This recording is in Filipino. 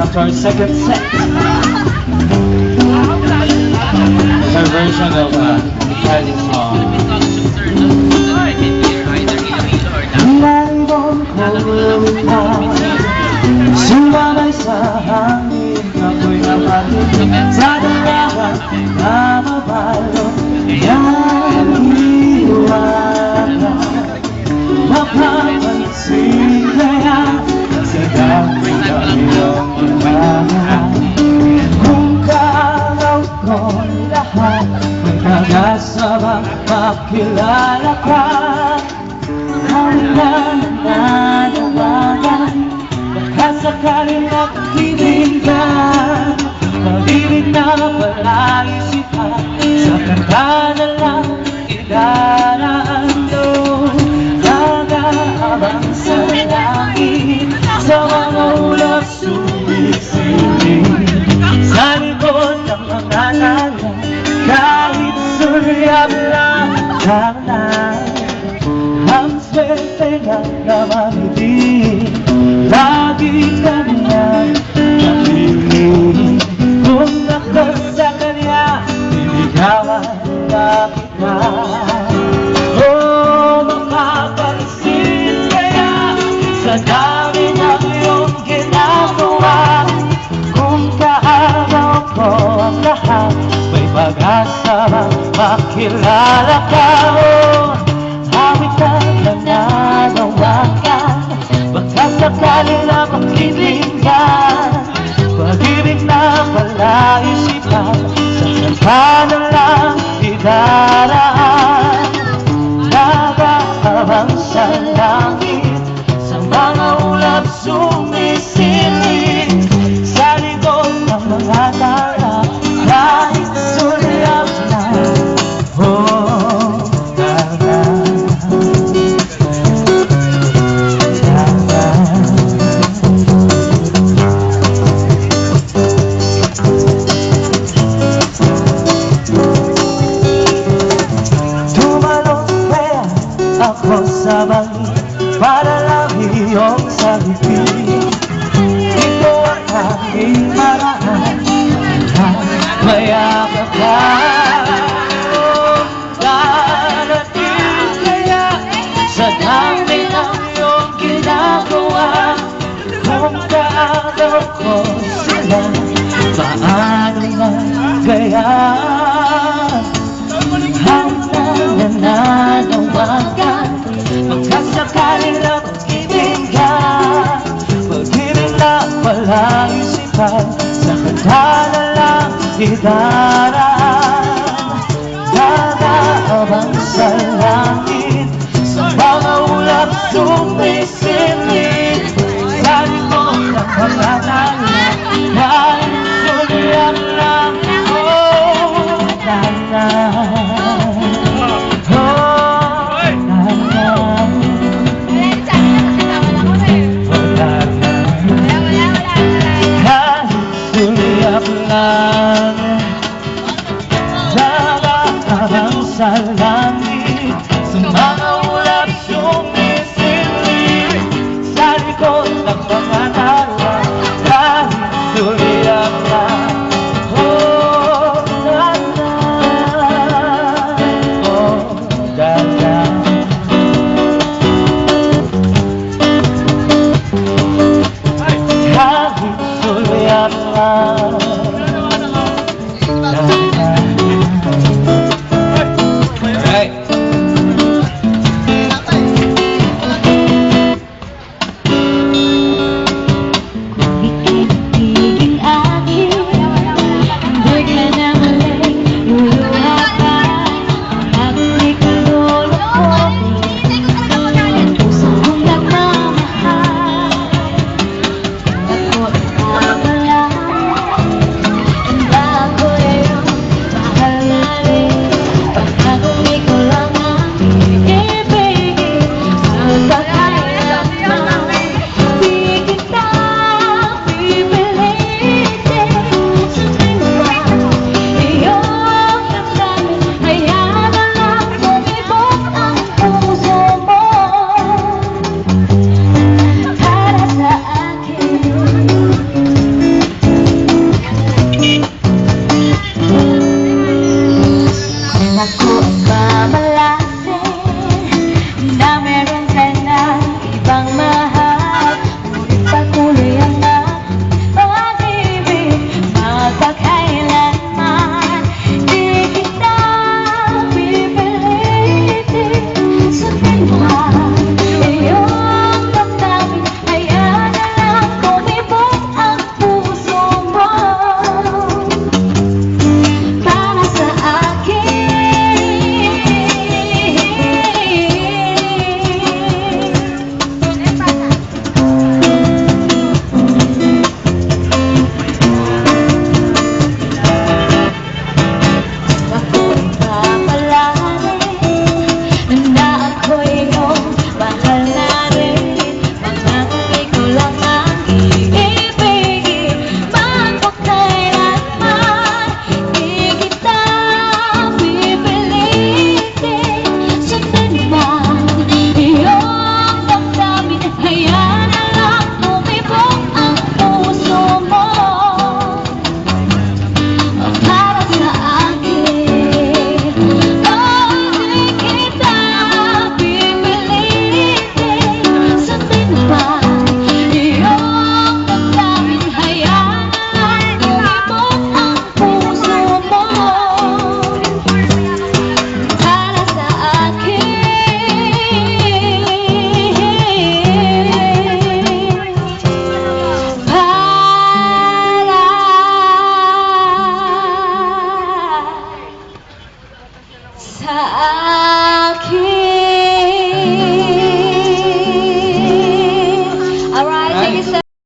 after our second set. It's our version of Italian song. Sumabay sa hangin, ako'y napatid sa dalawa na mabalot niyang iwanan. Mapapansin kaya sa dami ng iyong iwanan. Kung karaw ko'y lahat, may nagasabang makilala ka. Ang nananawagan, baka sakaling nakikinig ka. Pag-ibig na palaisipan, sa kanta na lang idaraan doon. Nag-aabang sa langit, sa mga ulap sumisiling. Sa likod ng mga nalang, kahit sulyap lang lang. Ang swerte nga naman hindi lagi kanyang napili. Kung ako sa kanya, niligawan na kita. Oh, makapansin kaya sa dami ng iyong ginagawa. Kung kaaraw ko ang lahat, may pag-asa bang makilala ka. Hawit ka na nanawagan, baka sakali na makilingan. Pag-ibig na palaisipan, sa kanta na lang idaraan. Nag-aabang sa langit, sa mga ulap sumisilip. Sa likod ng mga tala, kahit sulyap na. Ako sa bangin para lang iyong salipin. Ito ang aking maraan, mayakap ka. Darating kaya sa dami ng iyong ginagawa. Kung kaagaw ko sila, paano na kaya? Ang nananawagan, magkasakali lang pag-ibig ka. Pag-ibig na palaisipan, sa kanta na lang idaraan. Nag-aabang sa langit, sa mga ulap sumisilip. Sa likod ng mga tala, kahit sulyap lang. Oh, nana. Nag-aabang sa langit, sa mga ulap sumisilip. Sa likod ng mga